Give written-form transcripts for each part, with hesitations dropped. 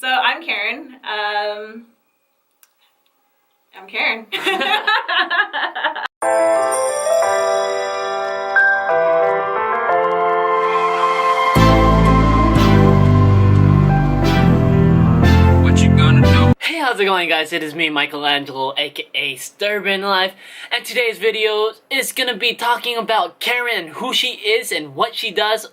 So I'm Karen. I'm Karen. Hey, how's it going, guys? It is me, Michelangelo, aka Sturban Life, and today's video is gonna be talking about Karen, who she is and what she does,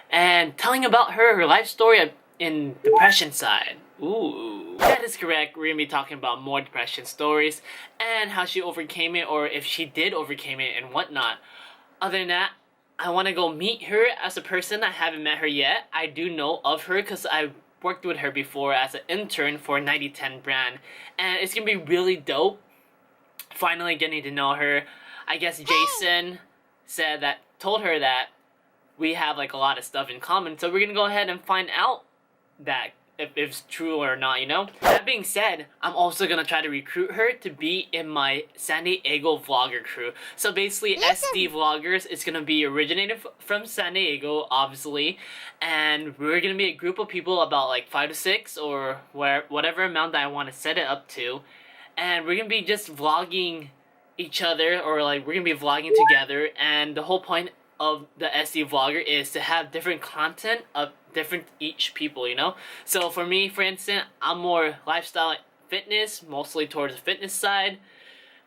and telling about her life story in depression side. Ooh, that is correct. We're gonna be talking about more depression stories and how she overcame it, or if she did overcame it and whatnot. Other than that, I want to go meet her as a person. I haven't met her yet. I do know of her because I worked with her before as an intern for 9010 brand, and it's gonna be really dope finally getting to know her. I guess Jason told her that we have like a lot of stuff in common, so we're gonna go ahead and find out that if it's true or not, you know. That being said, I'm also gonna try to recruit her to be in my San Diego vlogger crew. So basically, SD Vloggers is gonna be originated from San Diego, obviously, and we're gonna be a group of people about like 5 to 6 or whatever amount that I want to set it up to, and we're gonna be just vlogging each other, or like we're gonna be vlogging together. And the whole point of the SD Vlogger is to have different content of different each people, you know. So for me, for instance, I'm more lifestyle fitness, mostly towards the fitness side.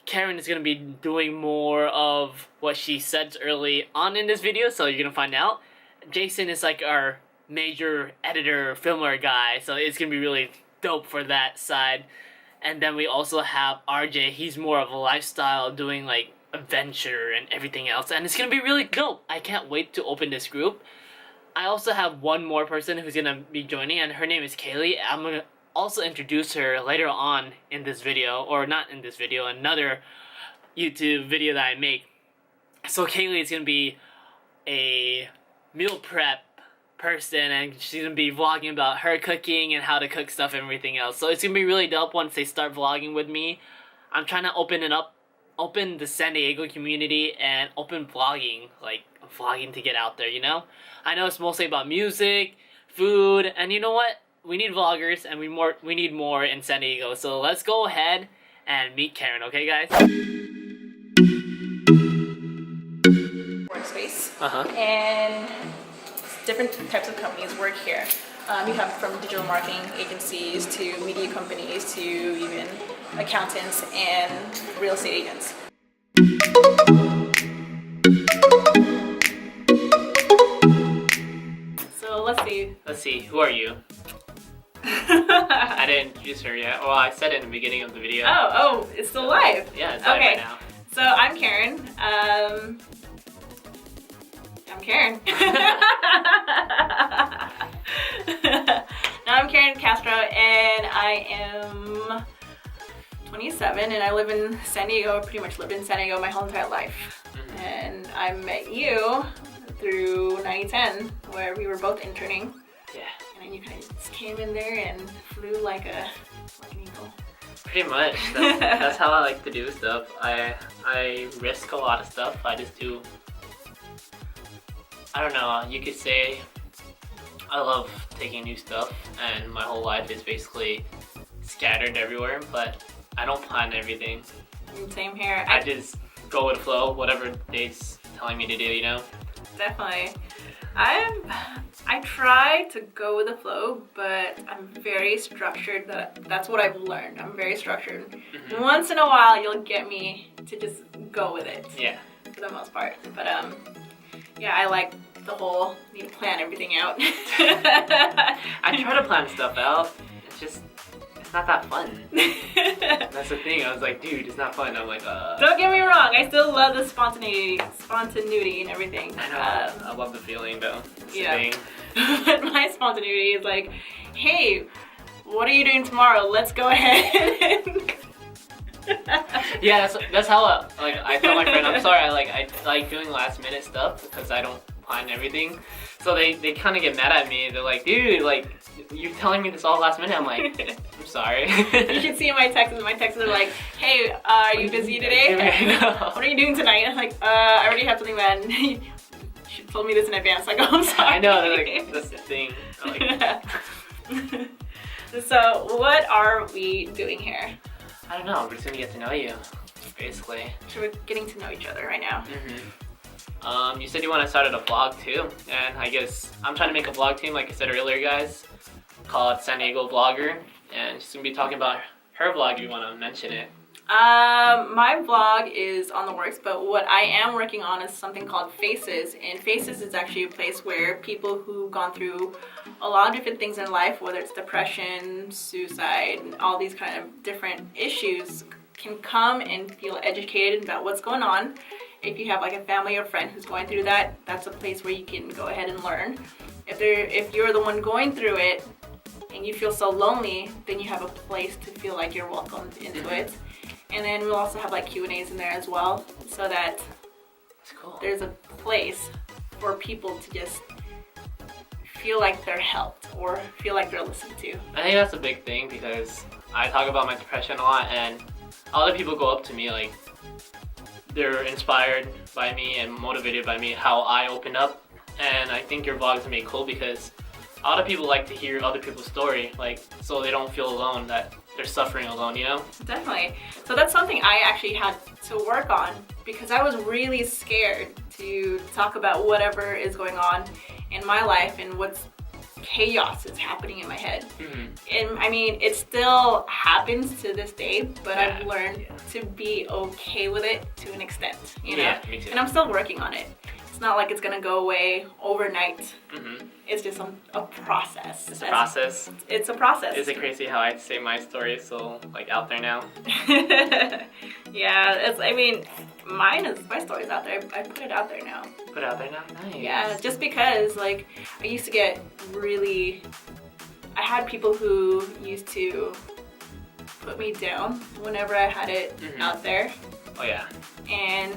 Karen is gonna be doing more of what she said early on in this video, so you're gonna find out. Jason is like our major editor, filmer guy, so it's gonna be really dope for that side. And then we also have RJ. He's more of a lifestyle, doing like adventure and everything else, and it's gonna be really dope. I can't wait to open this group. I also have one more person who's gonna be joining, and her name is Kaylee. I'm gonna also introduce her later on in this video, or not in this video, another YouTube video that I make. So Kaylee is gonna be a meal prep person, and she's gonna be vlogging about her cooking and how to cook stuff and everything else. So it's gonna be really dope once they start vlogging with me. I'm trying to open the San Diego community and open vlogging, like vlogging to get out there, you know? I know it's mostly about music, food, and you know what? We need vloggers, and we need more in San Diego. So let's go ahead and meet Karen, okay, guys? Workspace. And different types of companies work here. You have from digital marketing agencies to media companies to even accountants and real estate agents. So let's see, who are you? I didn't introduce her yet. Well, I said it in the beginning of the video. Oh, it's still live. Yeah, it's live okay. Right now. So I'm Karen. I'm Karen. Now I'm Karen Castro, and I am 27, and I live in San Diego. Pretty much lived in San Diego my whole entire life. And I met you through 9010, where we were both interning. Yeah. And then you kind of just came in there and flew like an eagle. Pretty much. That's how I like to do stuff. I risk a lot of stuff. I just do. I don't know. You could say I love taking new stuff, and my whole life is basically scattered everywhere. But I don't plan everything. Same here. I just go with the flow, whatever date's telling me to do, you know? Definitely. I try to go with the flow, but I'm very structured. That's what I've learned. I'm very structured. Once in a while, you'll get me to just go with it. Yeah. For the most part. But yeah, I like the whole need to plan everything out. I try to plan stuff out. It's not that fun. That's the thing. I was like, dude, it's not fun. I'm like, Don't get me wrong. I still love the spontaneity and everything. I know. I love the feeling, though. It's yeah. But my spontaneity is like, hey, what are you doing tomorrow? Let's go ahead. Yeah, that's how I tell my friend. I'm sorry. I like doing last minute stuff because I don't plan everything. So they kind of get mad at me. They're like, dude, like, you're telling me this all last minute. I'm like, I'm sorry. You should see my texts. My texts are like, hey, are you busy today? What are you doing tonight? I'm like, I already have something planned. You told me this in advance. Like, oh, I'm sorry. I know, like, that's the thing. I like So what are we doing here? I don't know. We're just gonna get to know you, basically. So we're getting to know each other right now. You said you want to start a vlog too, and I guess I'm trying to make a vlog team, like I said earlier, guys, called San Diego Vlogger, and she's gonna be talking about her vlog. You want to mention it? My vlog is on the works, but what I am working on is something called Faces, and Faces is actually a place where people who've gone through a lot of different things in life, whether it's depression, suicide, and all these kind of different issues, can come and feel educated about what's going on. If you have like a family or friend who's going through that, that's a place where you can go ahead and learn. If you're the one going through it and you feel so lonely, then you have a place to feel like you're welcomed into it. And then we'll also have like Q&As in there as well, so that there's a place for people to just feel like they're helped or feel like they're listened to. I think that's a big thing because I talk about my depression a lot, and other people go up to me like they're inspired by me and motivated by me, how I opened up. And I think your vlogs are made cool because a lot of people like to hear other people's story, like, so they don't feel alone, that they're suffering alone, you know? Definitely. So that's something I actually had to work on because I was really scared to talk about whatever is going on in my life and what's chaos is happening in my head. And I mean, it still happens to this day, but I've learned to be okay with it to an extent, you know? Yeah, me too. And I'm still working on it. It's not like it's gonna go away overnight. It's just a process. It's a process. It's a process. Is it crazy how I say my story is so like out there now? Yeah, I mean, my story's out there. I put it out there now. Put it out there now? Nice. Yeah, just because like I used to get really, I had people who used to put me down whenever I had it out there. Oh yeah. And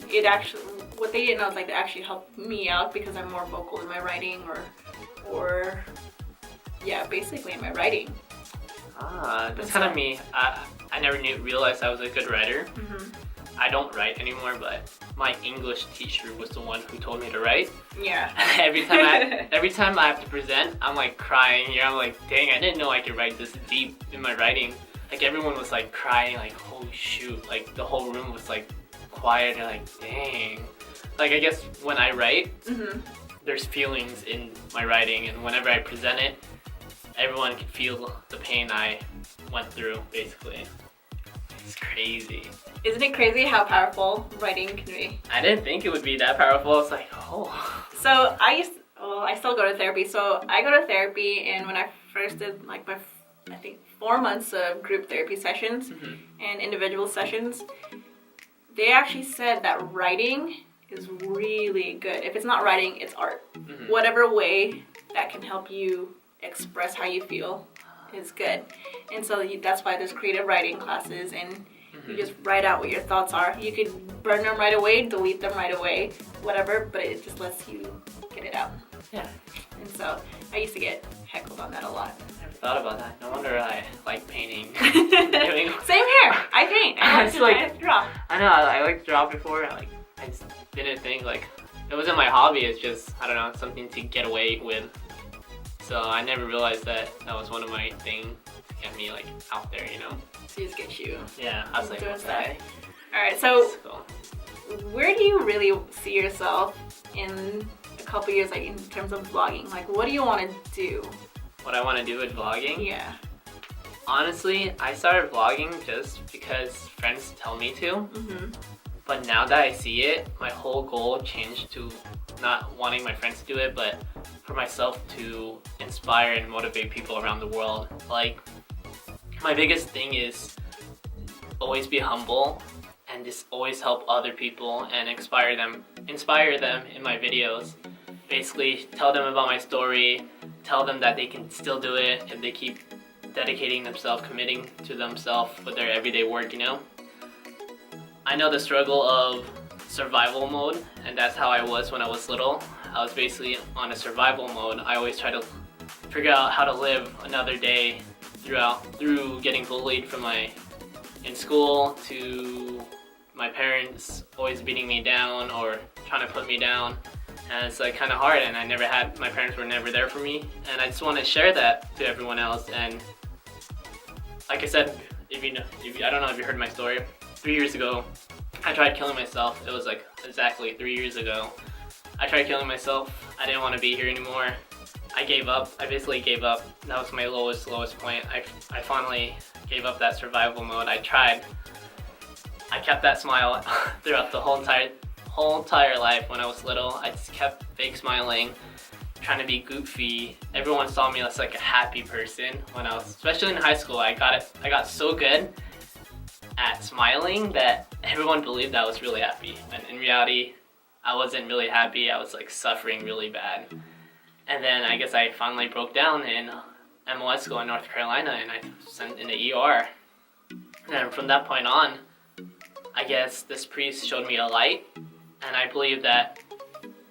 it actually, what they didn't know is like it actually helped me out because I'm more vocal in my writing or yeah, basically in my writing. That's kind of me. I never realized I was a good writer. I don't write anymore, but my English teacher was the one who told me to write. Yeah. every time I have to present, I'm like crying here. I'm like, dang, I didn't know I could write this deep in my writing. Like everyone was like crying, like, holy shoot. Like the whole room was like quiet and like, dang. Like I guess when I write, there's feelings in my writing, and whenever I present it, everyone can feel the pain I went through, basically. It's crazy. Isn't it crazy how powerful writing can be? I didn't think it would be that powerful. It's like, oh. So I still go to therapy. So I go to therapy, and when I first did like my, I think 4 months of group therapy sessions and individual sessions, they actually said that writing is really good. If it's not writing, it's art. Whatever way that can help you express how you feel is good. And so that's why there's creative writing classes, and you just write out what your thoughts are. You could burn them right away, delete them right away, whatever, but it just lets you get it out. Yeah. And so I used to get heckled on that a lot. Never thought about that. No wonder I like painting. Same here. I paint. I draw. I know. I like to draw before. I just didn't think like it wasn't my hobby. It's just, I don't know, something to get away with. So I never realized that was one of my things to get me like out there, you know. To just get you. Yeah. I was like, doing okay. All right. So where do you really see yourself in a couple years, like in terms of vlogging? Like, what do you want to do? What I want to do with vlogging? Yeah. Honestly, I started vlogging just because friends tell me to. But now that I see it, my whole goal changed to not wanting my friends to do it, but for myself to inspire and motivate people around the world. Like, my biggest thing is always be humble and just always help other people and inspire them in my videos. Basically, tell them about my story, tell them that they can still do it if they keep dedicating themselves, committing to themselves with their everyday work, you know? I know the struggle of survival mode, and that's how I was when I was little. I was basically on a survival mode. I always try to figure out how to live another day through getting bullied in school, to my parents always beating me down or trying to put me down. and it's like kind of hard. And my parents were never there for me, and I just want to share that to everyone else. And like I said, I don't know if you heard my story. 3 years ago, I tried killing myself. It was like exactly 3 years ago. I tried killing myself. I didn't want to be here anymore. I gave up. I basically gave up. That was my lowest point. I finally gave up that survival mode. I tried. I kept that smile throughout the whole entire life. When I was little, I just kept fake smiling, trying to be goofy. Everyone saw me as like a happy person when I was, especially in high school. I got so good at smiling that everyone believed I was really happy. When in reality, I wasn't really happy. I was like suffering really bad. And then I guess I finally broke down in MOS school in North Carolina, and I sent in the ER. And from that point on, I guess this priest showed me a light, and I believe that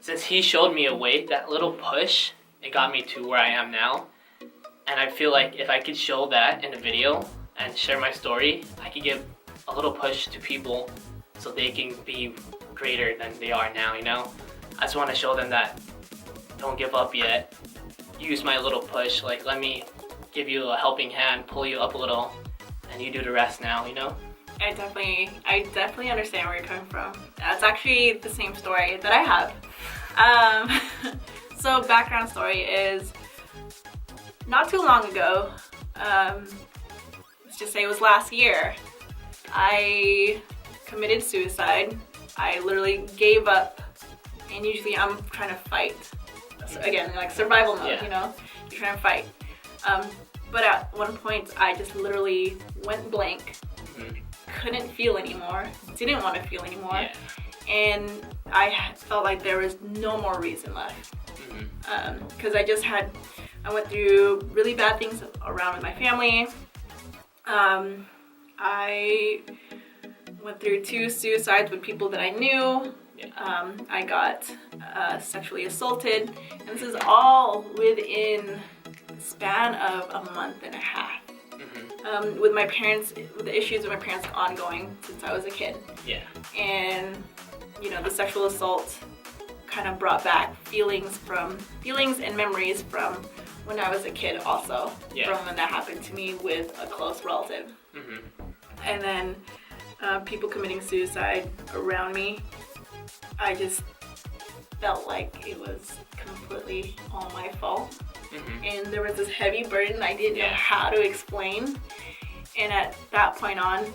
since he showed me a way, that little push, it got me to where I am now. And I feel like if I could show that in a video and share my story, I could give a little push to people so they can be greater than they are now, you know? I just want to show them that don't give up yet. Use my little push, like let me give you a helping hand, pull you up a little, and you do the rest now, you know? I definitely understand where you're coming from. That's actually the same story that I have. So background story is, not too long ago, let's just say it was last year, I committed suicide. I literally gave up, and usually I'm trying to fight. So again, like survival mode, you know, you're trying to fight. But at one point, I just literally went blank, couldn't feel anymore, didn't want to feel anymore, and I felt like there was no more reason left. Because I went through really bad things around with my family. I went through 2 suicides with people that I knew. I got sexually assaulted, and this is all within the span of a month and a half. With my parents, with the issues with my parents ongoing since I was a kid. And you know, the sexual assault kind of brought back feelings and memories from when I was a kid also, from when that happened to me with a close relative. And then people committing suicide around me, I just felt like it was completely all my fault. And there was this heavy burden I didn't know how to explain. And at that point on,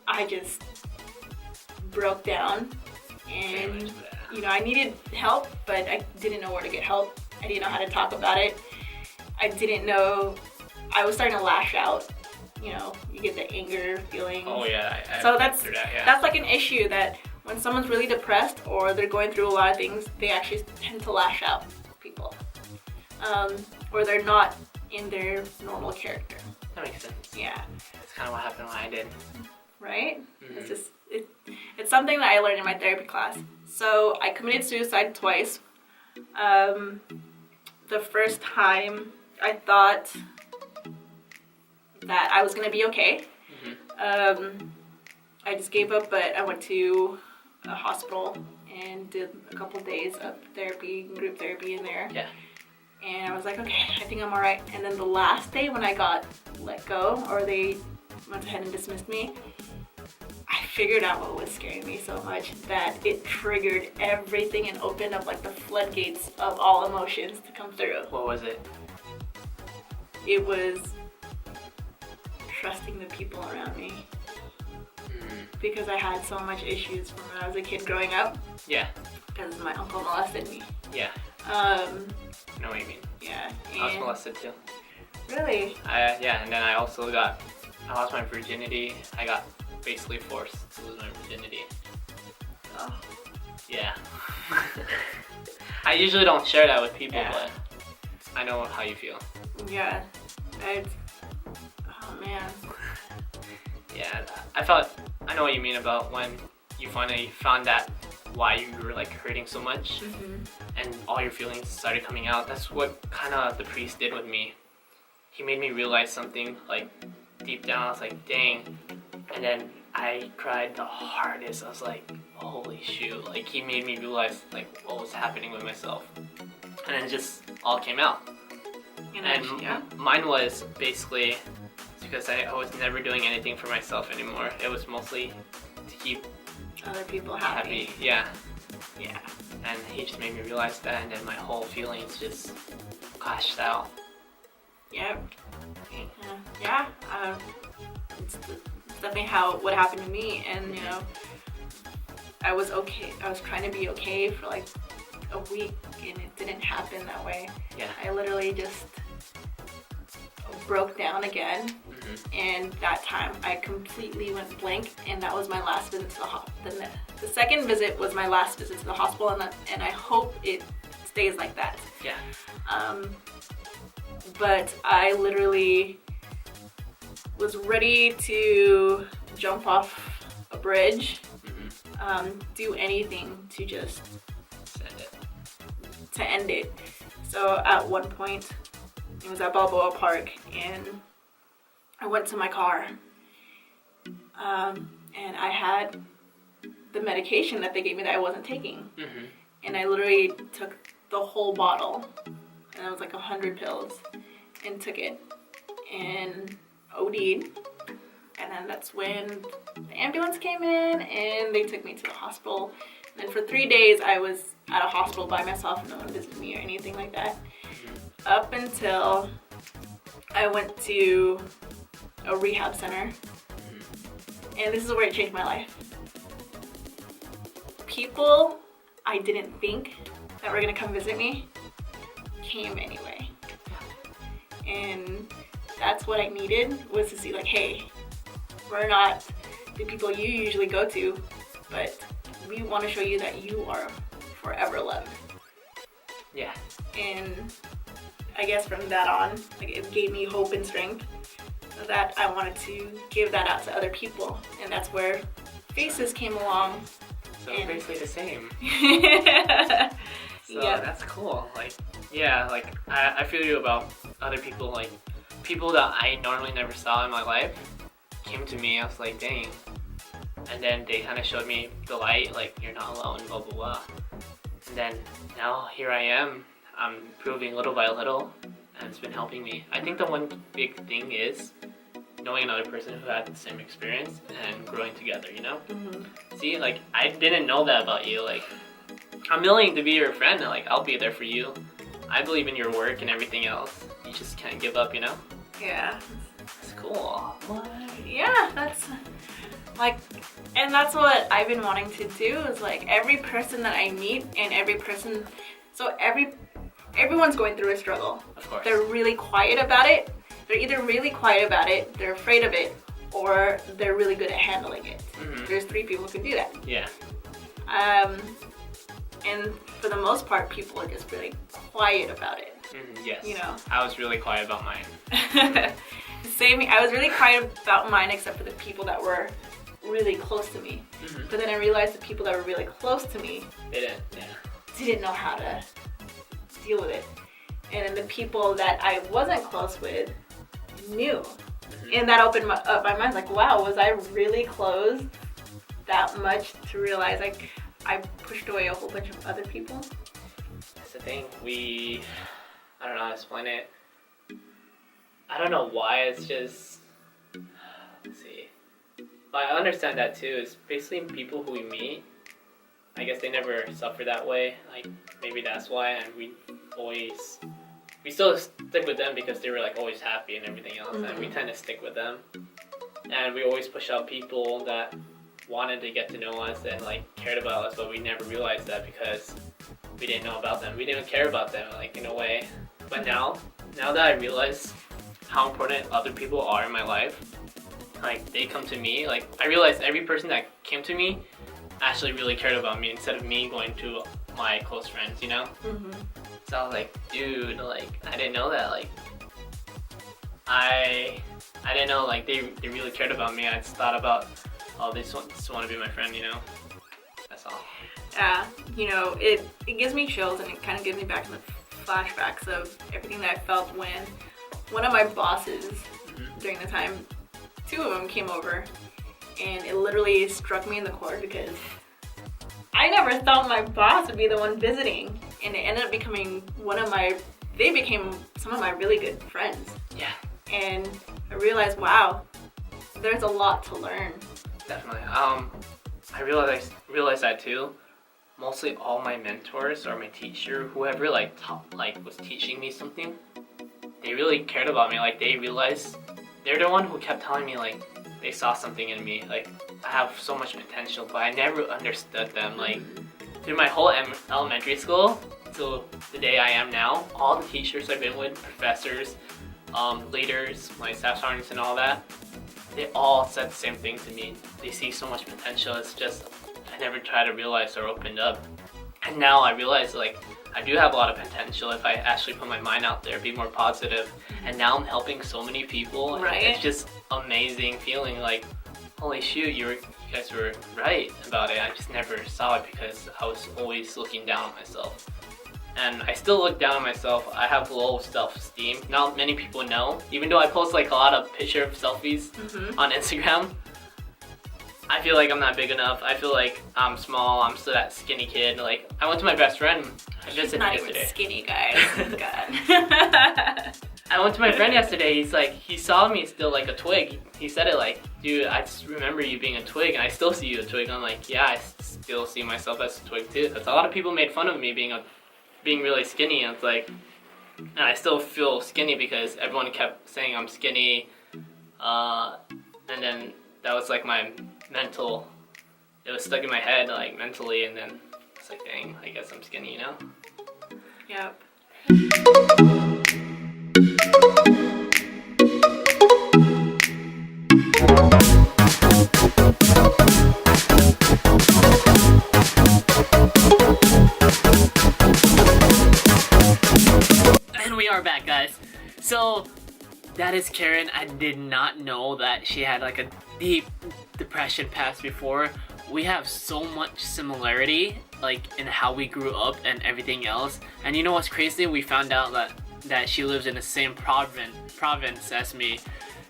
I just broke down. And you know, I needed help, but I didn't know where to get help. I didn't know how to talk about it. I didn't know, I was starting to lash out. You know, you get the anger feelings. Oh yeah, so that's like an issue that when someone's really depressed or they're going through a lot of things, they actually tend to lash out at people. Or they're not in their normal character. That makes sense. Yeah. That's kind of what happened when I did. Right? It's just, it's something that I learned in my therapy class. So I committed suicide twice. The first time I thought that I was gonna be okay. I just gave up, but I went to a hospital and did a couple days of therapy, group therapy in there. And I was like, okay, I think I'm all right. And then the last day when I got let go, or they went ahead and dismissed me, I figured out what was scaring me so much that it triggered everything and opened up like the floodgates of all emotions to come through. What was it? It was trusting the people around me. Because I had so much issues from when I was a kid growing up. Because my uncle molested me. I know what you mean. I was molested too. Really? And then I also lost my virginity. I got basically forced to lose my virginity. Oh. Yeah. I usually don't share that with people, but I know how you feel. Yeah. Oh man. I know what you mean about when you finally found that why you were like hurting so much and all your feelings started coming out. That's what kind of the priest did with me. He made me realize something like deep down. I was like, dang. And then I cried the hardest. I was like, holy shoot, like he made me realize like what was happening with myself. And then it just all came out. Mine was basically because I was never doing anything for myself anymore. It was mostly to keep other people happy. Yeah. Yeah. And he just made me realize that, and then my whole feelings just clashed out. Yep. Yeah. It's definitely what happened to me, and you know, I was okay. I was trying to be okay for like a week, and it didn't happen that way. Yeah. I literally just broke down again, and that time I completely went blank, and that was my last visit to the hospital. The second visit was my last visit to the hospital, and I hope it stays like that. Yeah. But I literally was ready to jump off a bridge, do anything to just end it. So at one point, it was at Balboa Park, and I went to my car, and I had the medication that they gave me that I wasn't taking, and I literally took the whole bottle, and it was like 100 pills, and took it, and OD'd, and then that's when the ambulance came in, and they took me to the hospital, and then for 3 days I was at a hospital by myself, no one visited me or anything like that, up until I went to a rehab center, and this is where it changed my life. People I didn't think that were gonna come visit me came anyway, and that's what I needed, was to see like, hey, we're not the people you usually go to, but we want to show you that you are forever loved. Yeah. And I guess from that on, like, it gave me hope and strength, so that I wanted to give that out to other people, and that's where Faces came along. So basically the same. So Yep. that's cool. Like, yeah, like I feel you about other people, like people that I normally never saw in my life came to me. I was like, dang. And then they kind of showed me the light, like, you're not alone, blah, blah, blah. And then now here I am. I'm improving little by little, and it's been helping me. I think the one big thing is knowing another person who had the same experience and growing together, you know? See, like, I didn't know that about you. Like, I'm willing to be your friend, and like, I'll be there for you. I believe in your work and everything else. You just can't give up, you know? Yeah. It's cool. What? Yeah, that's like, and that's what I've been wanting to do, is like every person that I meet, and every person, so everyone's going through a struggle. Of course. They're really quiet about it. They're either really quiet about it, they're afraid of it, or they're really good at handling it. There's 3 people who can do that. Yeah. And for the most part, people are just really quiet about it. Yes. You know. I was really quiet about mine. Same. I was really quiet about mine, except for the people that were really close to me. But then I realized the people that were really close to me didn't know how to deal with it. And then the people that I wasn't close with knew. And that opened up my mind, like, wow, was I really close that much to realize, like, I pushed away a whole bunch of other people? That's the thing. I don't know how to explain it. I don't know why, it's just, let's see. But I understand that too. It's basically people who we meet, I guess they never suffer that way. Like, maybe that's why, and we still stick with them because they were like always happy and everything else, and we tend to stick with them. And we always push out people that wanted to get to know us and like cared about us, but we never realized that because we didn't know about them. We didn't care about them, like, in a way. But now that I realize how important other people are in my life, like, they come to me, like, I realized every person that came to me actually really cared about me instead of me going to my close friends, you know? So I was like, dude, like, I didn't know that, like, I didn't know, like, they really cared about me. I just thought about, oh, they just want to be my friend, you know? That's all. Yeah, you know, it gives me chills, and it kind of gives me back in the flashbacks of everything that I felt when one of my bosses during the time, 2 of them came over, and it literally struck me in the core because I never thought my boss would be the one visiting, and it ended up becoming they became some of my really good friends. Yeah. And I realized, wow, there's a lot to learn. Definitely. I realized that too. Mostly all my mentors or my teacher, whoever was teaching me something, they really cared about me. Like, they realized they're the one who kept telling me like they saw something in me. Like, I have so much potential, but I never understood them. Like, through my whole elementary school till the day I am now, all the teachers I've been with, professors, leaders, my staff sergeants and all that, they all said the same thing to me. They see so much potential. It's just I never tried to realize or opened up. And now I realize like I do have a lot of potential if I actually put my mind out there, be more positive. And now I'm helping so many people. Right. It's just amazing feeling like, holy shoot, you guys were right about it. I just never saw it because I was always looking down on myself. And I still look down on myself. I have low self-esteem. Not many people know. Even though I post like a lot of picture of selfies on Instagram, I feel like I'm not big enough. I feel like I'm small. I'm still that skinny kid. Like, I went to my best friend. I visited Not yesterday. even skinny, guys. God. I went to my friend yesterday. He's like, he saw me still like a twig. He said it like, dude, I just remember you being a twig, and I still see you a twig. I'm like, yeah, I still see myself as a twig too. Because a lot of people made fun of me being really skinny, and it's like, and I still feel skinny because everyone kept saying I'm skinny, and then that was like my mental, it was stuck in my head like mentally, and then it's like, dang, I guess I'm skinny, you know? Yep. And we are back, guys. So that is Karen. I did not know that she had like a deep depression past before. We have so much similarity, like in how we grew up and everything else. And you know what's crazy? We found out that she lives in the same province as me.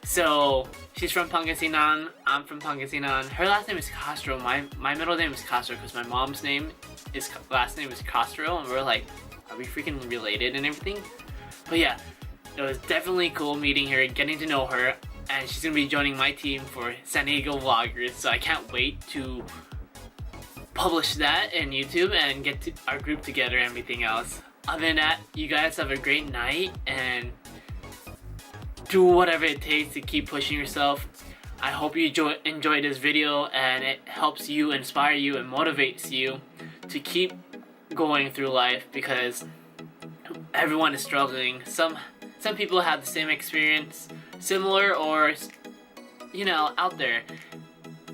So she's from Pangasinan. I'm from Pangasinan. Her last name is Castro. My middle name is Castro because my mom's last name is Castro, and we're like, are we freaking related and everything? But yeah, it was definitely cool meeting her, getting to know her, and she's gonna be joining my team for San Diego Vloggers, so I can't wait to publish that in YouTube and get our group together and everything else. Other than that, you guys have a great night and do whatever it takes to keep pushing yourself. I hope you enjoy this video and it helps you, inspire you, and motivates you to keep going through life, because everyone is struggling. Some people have the same experience, similar, or you know, out there.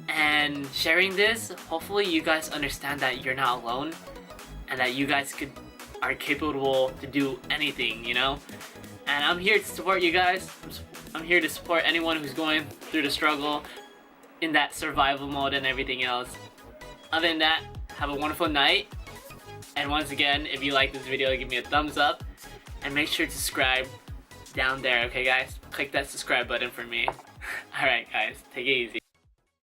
And sharing this, hopefully you guys understand that you're not alone and that you guys are capable to do anything, you know? And I'm here to support you guys. I'm here to support anyone who's going through the struggle in that survival mode and everything else. Other than that, have a wonderful night. And once again, if you like this video, give me a thumbs up and make sure to subscribe down there, okay guys? Click that subscribe button for me. Alright guys, take it easy.